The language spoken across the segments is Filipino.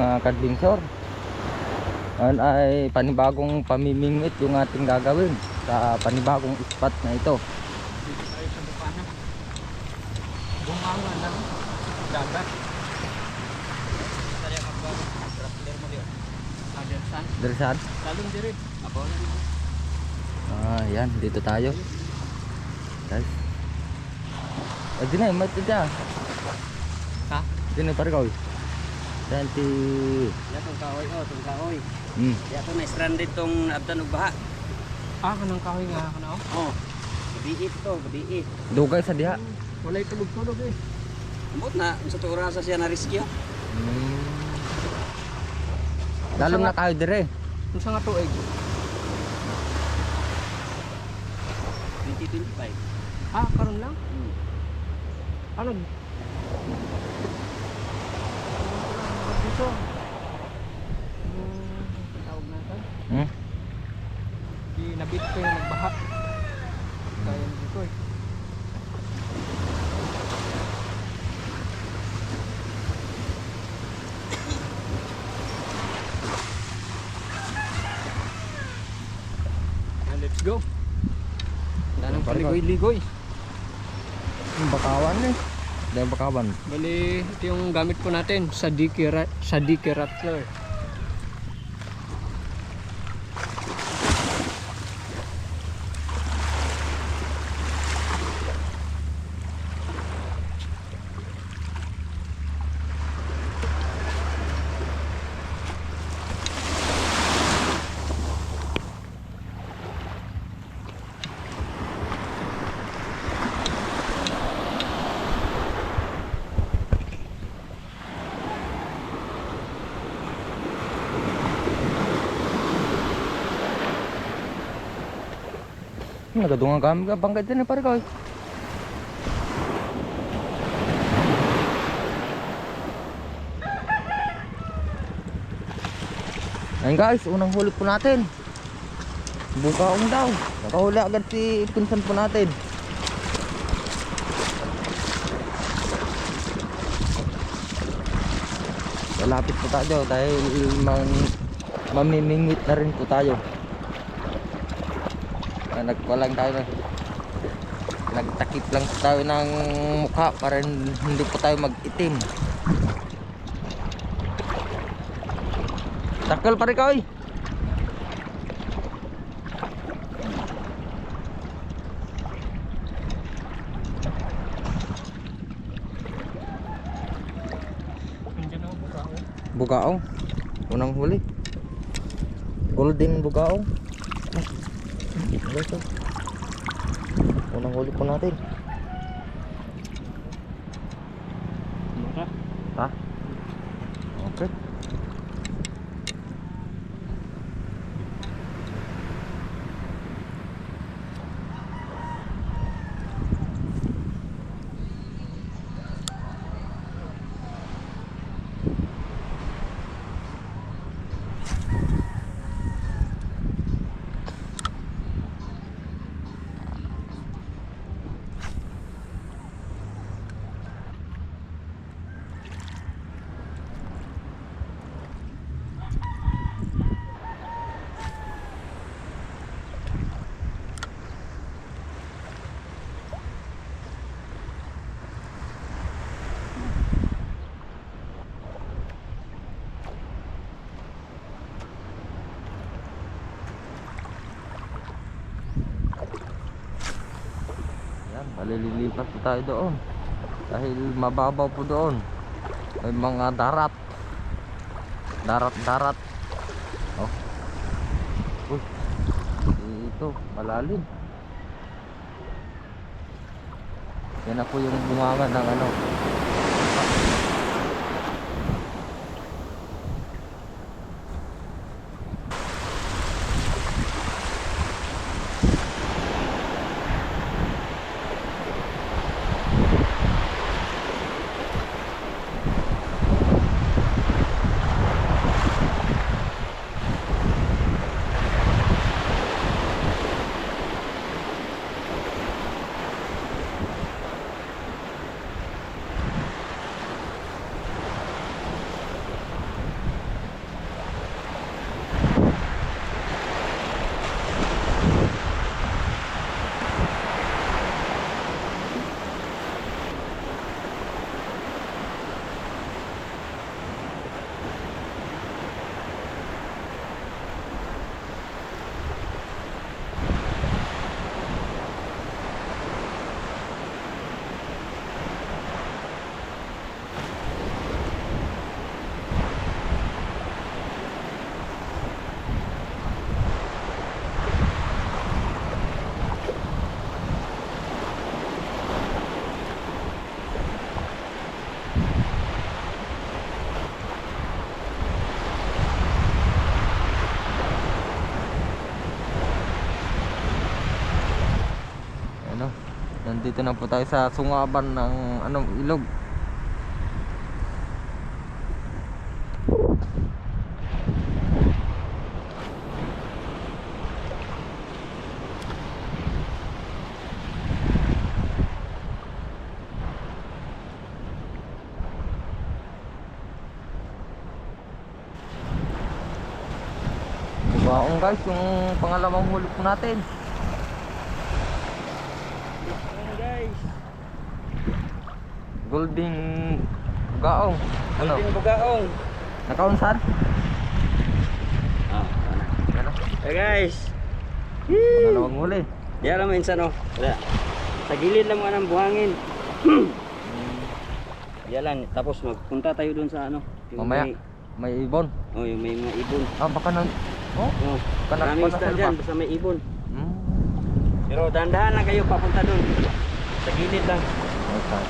mga kadbinsor. Ngayon ay panibagong pamimingwit yung ating gagawin sa panibagong spot na ito. Dito tayo sa Bukana. Bungangan lang. Dagat. Saya mag-grappler mo diyo. Adelsan. Derisan? Talon diri. Ako lang. Yan, dito tayo. Guys. Di na, mat dyan. Ha? Di na pare ko. Tanti. Yatong kahoy oh, tong kahoy. Ya Yato na stranded tong abdan ug baha. Kanang kahoy nga kana oh. Gabi to, gabi. Dugay sa diha. Walay tulog-tulog eh. Ambot na sa tuura sa siya na rescue. Lalong na tayo dire. Unsa nga tuig? 2025. Karon lang? Ano? Dito. Tawag natin. Di nabit ko yung nagbaha. Kaya dito eh. Let's go. Danang paligoy-ligoy. Yung bakawan eh. Dahil bakawan. Bali, ito yung gamit po natin sa Diki Rattler. Nagadungan kami ka bangkay din eh pare ko. Ayun guys, unang huli po natin. Bukaong daw. Nakahuli agad si pinsan po natin. Malapit po tayo dahil mamimingwit na rin po tayo. Nagpalang tayo, nagtakip lang tayo ng mukha para hindi po tayo mag-itim. Takal pare ko eh. Bugaong unang huli, golden bugaong. Ito unang huli po natin. Ha? Okay. Lilipat po tayo doon dahil mababaw po doon, may mga darat oh. Ito malalim, yan na po yung bunganga ng ano. Nandito na po tayo sa sungaban ng anong ilog. Baong guys, yung pangalawang huli po natin. Ayan guys. Golding gaong. Ano? Golden bugaong. Nakaunsan? Ah, ano. Ano? Hey guys. Pangalawang huli. Diyan lang minsan oh. Wala. Sa gilid lang mga ng buhangin. Diyan lang. Tapos magpunta tayo dun sa ano. yung Mamaya. may- May ibon. Oh, yung may mga ibon. Ah, baka nang... Oh? Oh, Panak- maraming isda panakal dyan. ba? Basta may ibon. Hmm. Pero dahan-dahan lang kayo papunta dun. Sa gilid lang. Okay.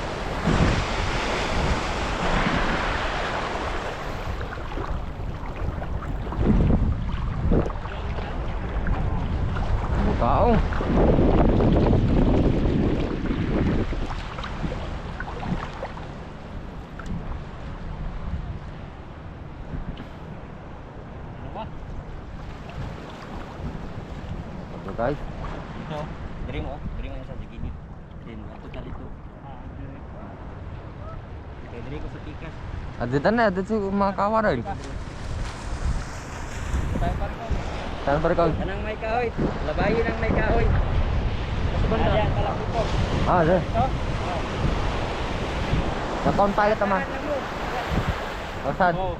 Bukaong. Ito guys. Ito. Diri mo. Diri mo sa gilid. Then, ato ka dito. Okay, diri ko sa tikas. Aditan na, aditan sa mga kawaran. Saan ba ikaw? Anang may kahoy. Labayin ang may kahoy. Ayan, kalaki po. Ah, dyan. Ito. Nakaon tayo tama. O saan? Oh.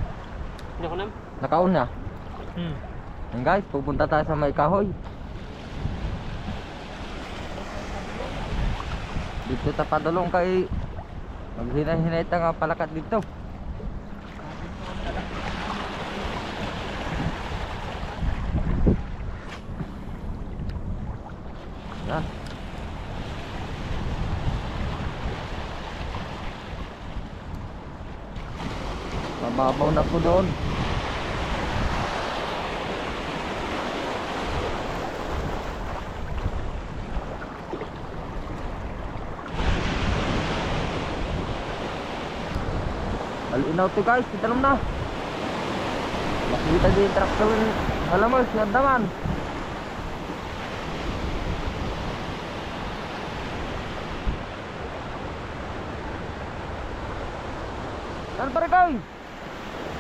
Hindi ko nam. Nakaon na. Yan guys, pupunta tayo sa may kahoy. Dito tapadulong kay maghinay-hinay ta nga palakat dito. Yan. Mababaw na po doon. Alinaw to guys, kita lang na. Makita di traktor halamos nga daman. Saan pa rin kayo?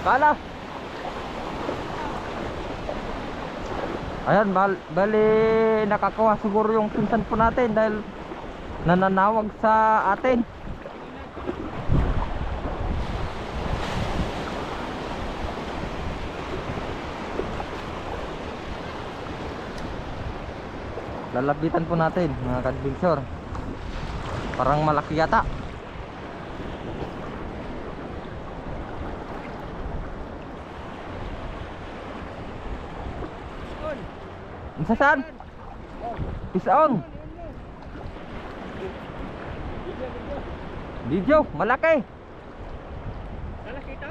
Kala. Ayan, bali nakakuha siguro yung pinsan po natin dahil nananawag sa atin. Lalapitan po natin mga kadbigsor. Parang malaki yata. Isa saan? Isaon. Video, malaki. Malaki ito?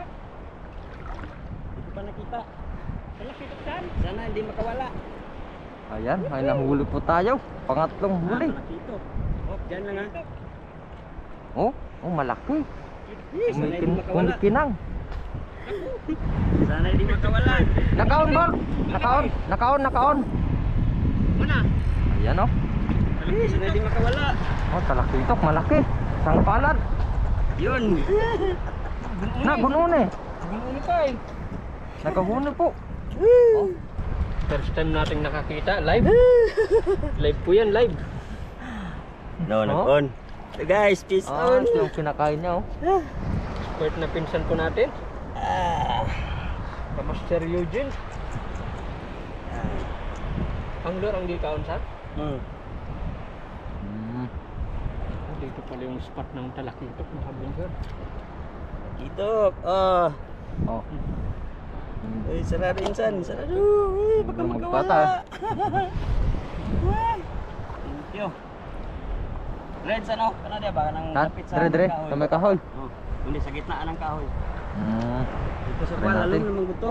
Hindi ko pa nakita. Malaki ito saan? Sana hindi makawala. Ayan, may nahuli po tayo. Pangatlong huli. Malaki ito. Oh, dyan lang ha. Oh, malaki. Sana hindi makawala. Umikinang. Sana hindi makawala. Nakaon, Bol. Nakaon. Muna. Ayan oh. Sana hindi makawala. Oh, talakitok, malaki. Sangpalan. Yun. Nagunon eh. Gununo pa eh. Nakaguno po. Oh. First time nating nakakita live. Live po yan, live. No, nag-on. So guys, peace Ah, on. yung kinakain niya oh. Expert na pinsan po natin. Master Eugene. Ang lor ang di kaon sa? Hmm. Oh, dito pala yung spot ng talakitok na kabinser. Kitok. Oh. Oh. Uy, sarado insan. Sarado. Uy, baka magkawala. Thank you. Red, ano? Kana dia ba? Kanang Saan? lapit sa Dire, kahoy. sa may kahoy. Oh, hindi sa gitna ng kahoy. Hmm. Dito sa Try kwa, natin. lalong naman gusto.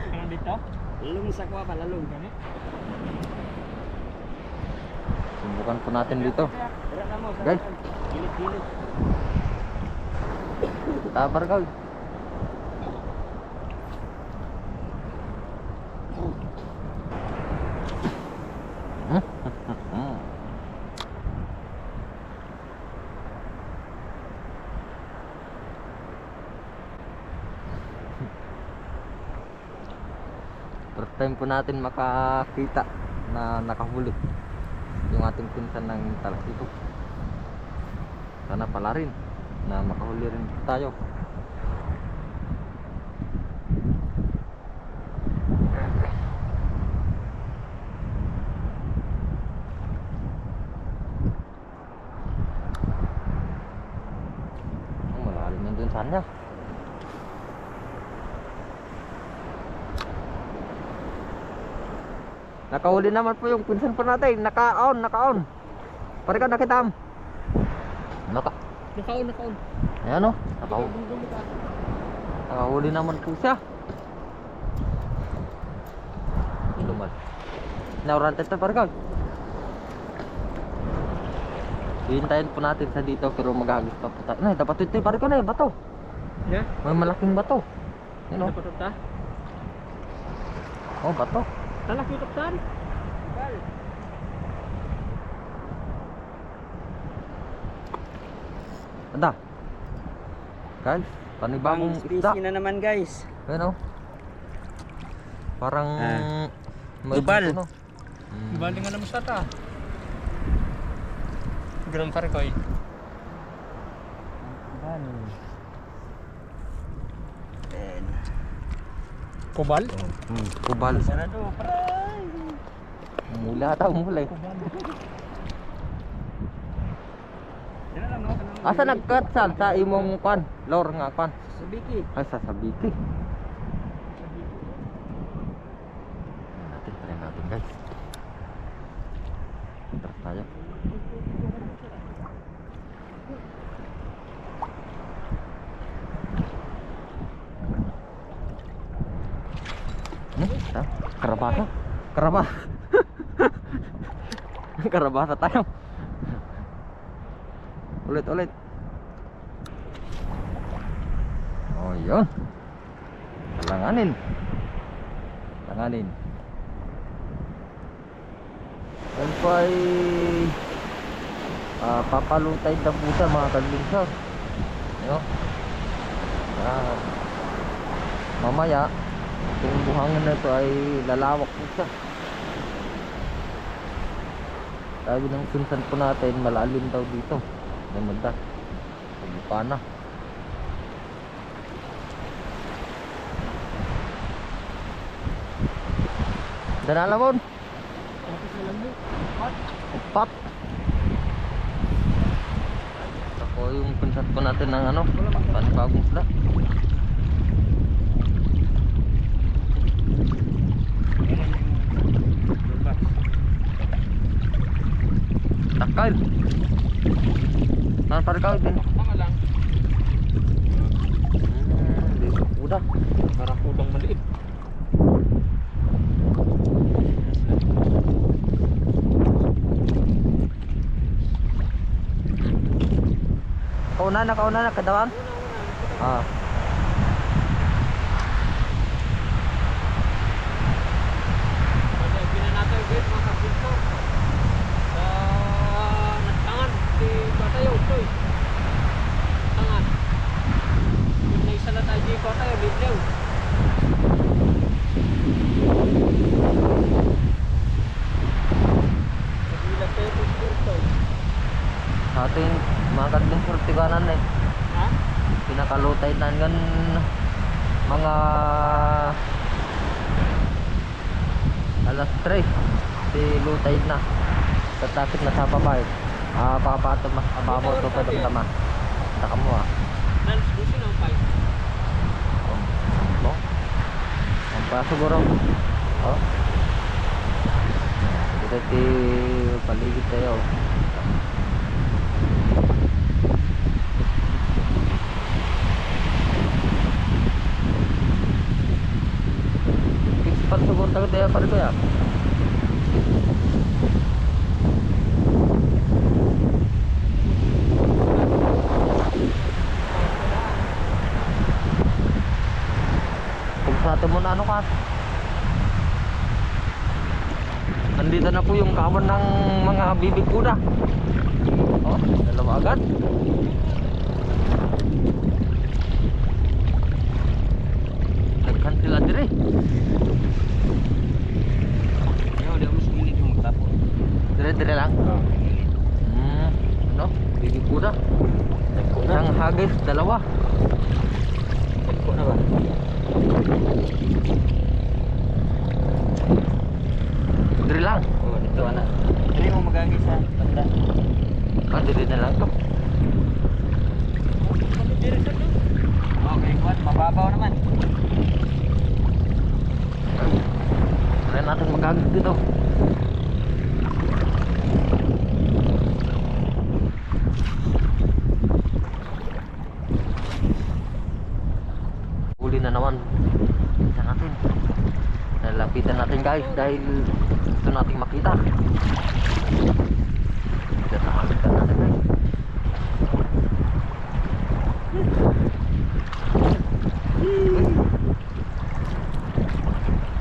Ano dito? Lalong sa kwa pa, lalong. Gani? Subukan po natin dito. Tira na mo. Guys. Gilit-gilit. Tabar ka. First time po natin makakita na nakahuli yung ating pinsan ng talakito. Sana pala rin na makahuli rin tayo. Malalim na dun sana. Nakahuli naman po yung pinsan po natin. Naka-on. Pare ka nakitam. Nakaon. Ayan o. Nakahuli naman po siya. Inuman. Naurante ito pare ka. Hihintayin po natin sa dito pero maghagis pa po tayo. Nay, dapat ito pare ko na bato. Yeah? May malaking bato. Yun o. Napatot ta? Oh, bato. Nalakitok saan? Ada. Guys, panibagong isda. na naman guys. Ayan o. Parang may Dubal. dito, no? Bali nga naman sa ta. Ganun pare ko eh. Kubal? Kubal. Sarado, pare. Mula eh. Asa nagkat sal sa imong kwan? Lor nga kwan. Sabiki. Ay sa Sabiki. Try natin guys. Tara tayo. Karabasa. Karabasa tayo. Ulit. Oh, yun. Langanin. Yan po ay papalutay na po siya mga kalungsar. Ayun. Mamaya yung buhangin na ito ay lalawak po siya. Sabi ng pinsan po natin malalim daw dito. Namanda. Pagbuka na. Danalamon. Upat. Ako yung pinsan po natin ng ano, panibagong isda. Takal. Saan pare ka din? Tama lang. Dito kuda. Parang kudang maliit. Kauna na kadawan. Ah. Kasi pinanatay guys mga kapito. Nagtangan di Batayo ito eh. Tangan. Yung naisa na tayo di Batayo, Biblew. Nagilag tayo ito eh. Sa ating mga kadling surtiganan eh. Ha? Pinakalutay na ngan mga alas 3 si lutay na tatakit na sa babay papato mas ababaw to pa dong tama taka mo Nans, busin ang pipe. ang pa siguro dito ti paligid tayo siguro tayo pare ko ya ano ka. Nandito na po yung kawan ng mga bibig kuda. Oh, dalawa agad. Nagkan sila dire. Ayaw, di ako mas gilid yung magtapon. Dire-dire lang. Ano? Bibig kuda. Isang hagis, dalawa. Tagpo na ba? Dire lang. Oo, dito na. Hindi mo magagis sa banda. Ah, dire na lang to. Okay, kuwan, mababaw naman. Try natin magagis dito. Huli na naman. Lapitan natin. Lapitan natin guys dahil gusto nating makita. Lapitan natin guys.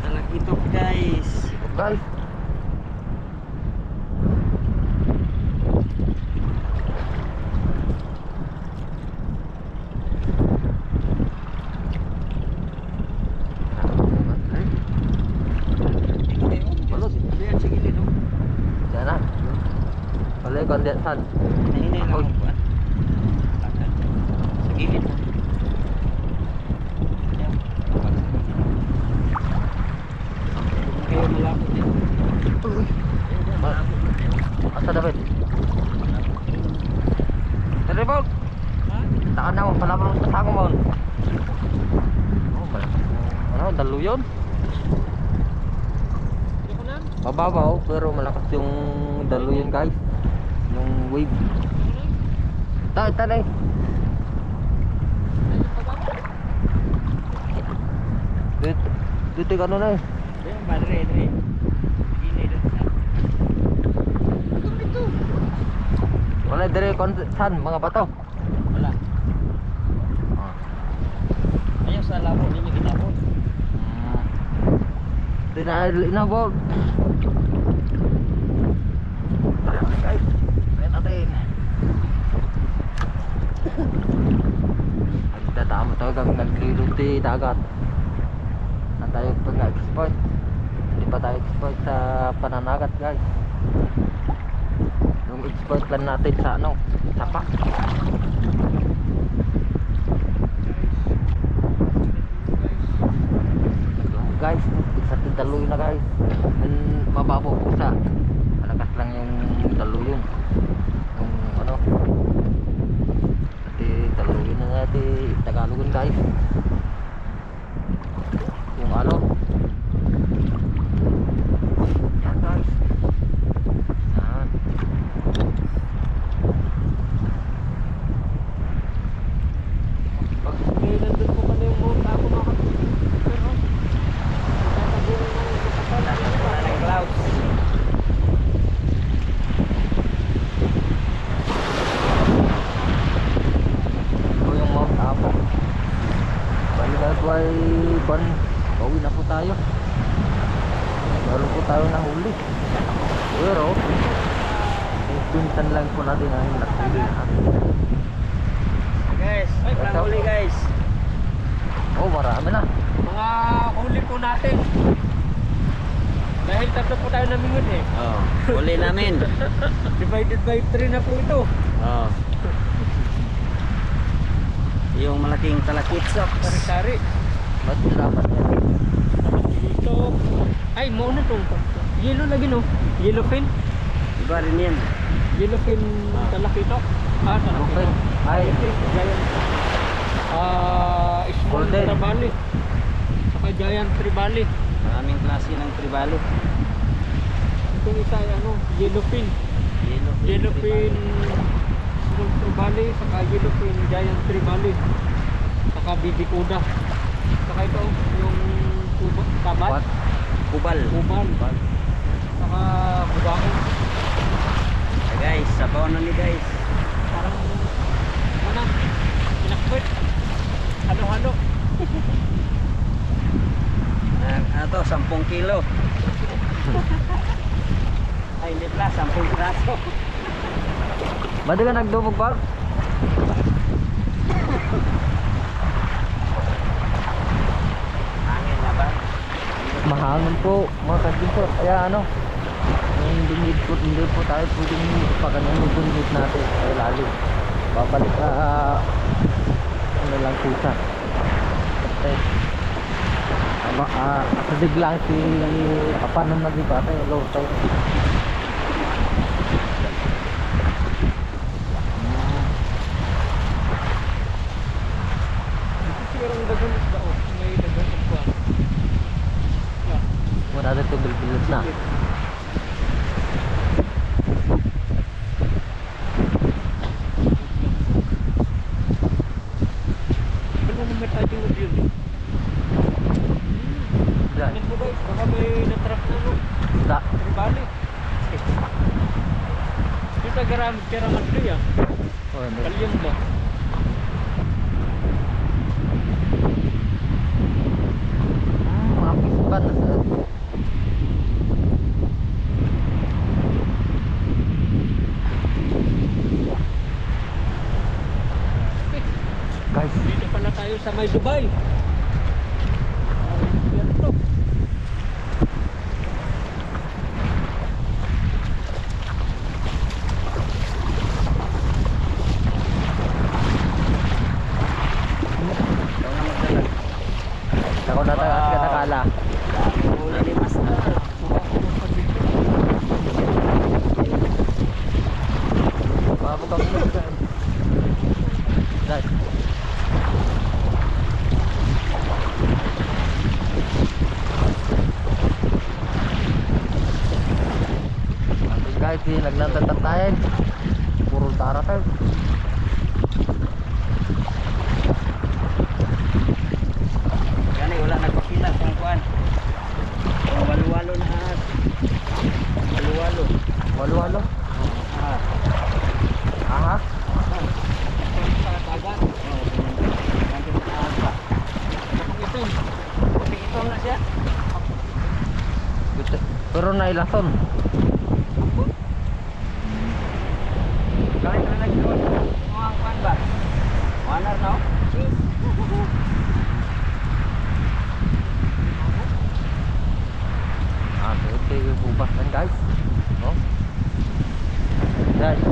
Talakitok guys. Guys. Balot, diyan sa gilid oh. Sana. Wala yung kondensan. Hindi lang ang kuwan. Sa gilid na. Yan. Kayo malapot din. Asa David? Teribol! Ha? Taan na mo, palabang sa tango mo. Oh, malakas. Ano, dalo yun? Hindi ko na? Mababaw, pero malakas yung dalo yun guys. Yung wave. Tanay. Dito ka ano na eh. Ayun, madre, dre. Gilid doon sa. Ito. Wala dire saan, mga bato. Wala. Ah. Ayaw sa labo ninyo ginapon. Di na inabot. Guys, try natin. Nagtatama tayo kami nagluluti dagat. Na tayo pag-export. Hindi pa tayo export sa pananagat guys. Yung export plan natin sa ano, sapa. Guys, isa daluy na guys. Mababaw po sa malakas lang yung daluyon. Yung ano, pati daluyon na natin Tagalogon guys. Yung ano, yan guys. Yan. Okay, nandun po pala yung mga ako makapit. Pero, natabunan ng clouds. Ito yung Mount Apo. Bali guys, why ban? Pauwi na po tayo. Meron po tayo na huli. Pero, pinsan lang po natin ang nakuli na. Guys, walang huli guys. Oh, marami na. Mga huli po natin. Dahil tatlo po tayo namingon eh. Oh, huli namin. Divided by 3 na po ito. Oh. Yung malaking talakitsok. Sari-sari. Ba't dapat yan? Dito. Ay, mo na itong yellow lagi no. Yellowfin. Iba rin yan. Yellowfin talakito. Ah, talakito. Okay. Ay, Giant. Small Golden. tribali. Saka giant tribali. Maraming klase ng tribalo. Itong isa ay ano, yellowfin. Yellowfin small tribali, saka yellowfin giant tribali. Saka bibikuda. Saka ito yung tabat. what? Kubal. Kubal. Saka bubaon. Guys, sabaw na ni guys. Parang ano, pinakbit. Halo-halo. to, 10 kilo. Ay, hindi pala, 10 piraso. Ba't di ka nagdumog pa? Hangin na ba? Mahangin po mga kadinso. Kaya ano, hindi po tayo pwedeng pagano'n yung dungit natin ay lalim. Babalik ano lang po siya. Kasi biglang si kapanan na di ba tayo low tayo. Siguro ang dagon isda o. May dagon at kuwan. Wala na ito bilbilot na. Wala naman tayo tingod yun eh. Yan. Ano mo guys? Baka may natrap na no? Da. Tribali. Kita garamit kaya ramat ko yan. Oh, hindi. Kalyang ba? Mga pispan na sa guys. Dito pala tayo sa may Dubai. Yan to. Ako na tayo at katakala. Huli ni Master. Mabukang mo dyan. Guys. Ating guys, nagnatatat tayo. Puro tara tayo. Gani, wala nagpakita kung kuan. Walo-walo na. Walo-walo. Walo-walo. Ah. Aha. Sa dagat. Nandun na ata. Kapag ito. Puti ito na siya. Pero nailason. Kali na nagkuhan. Mga kuan ba? Wanar no? Ito yung bubas lang guys. Oh. Guys.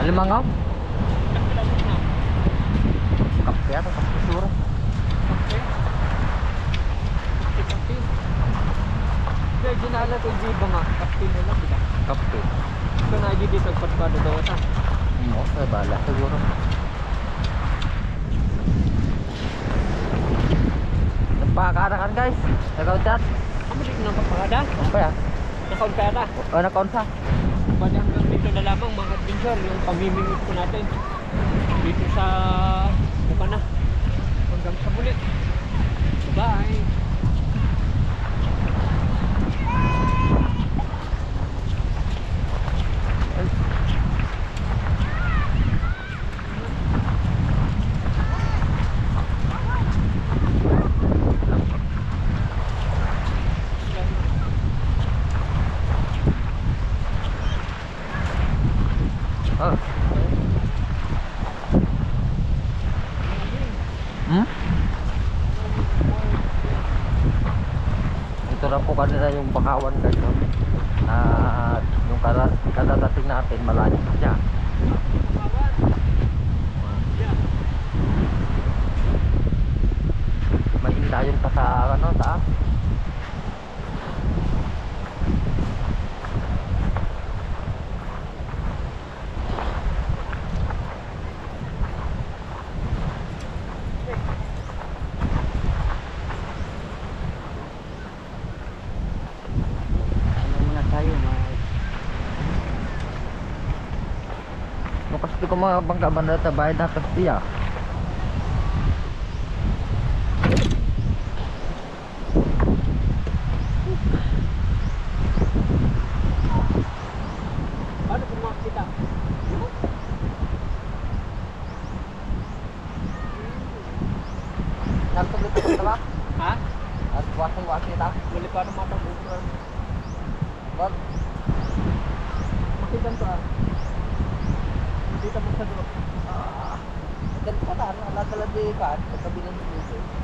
Alimangaw? Kape atau kape surah? Kaya ginala ko di ba nga? Kapti mo lang diba? Kape. Ito na di dito pagpado daw ata. Okay, bala siguro. Nagpakara kan guys. Nakauntat. Ano dito nang papakada? Apa ya? Nakaunkada. Oh, nakaunsa. Bali hanggang dito na lamang mga adventure yung pamimingit ko natin. Dito sa Bukana. Hanggang sa muli. Bye! Oh. Hmm? Ito na po kanina yung bakawan guys. No? Na yung kadadating natin malayo siya. May indayon pa sa ano, taas. Ano muna tayo, mga No, kasi ko mga bangka banda sa bayad na tapos siya. ba? Ha? At wasay-wasay ta. Wala pa naman ang bukan. Wag. Makitan to ah. Hindi ka magsadro. Ganito ka ta. Alat-alat di ka. Pagkabilan mo dito.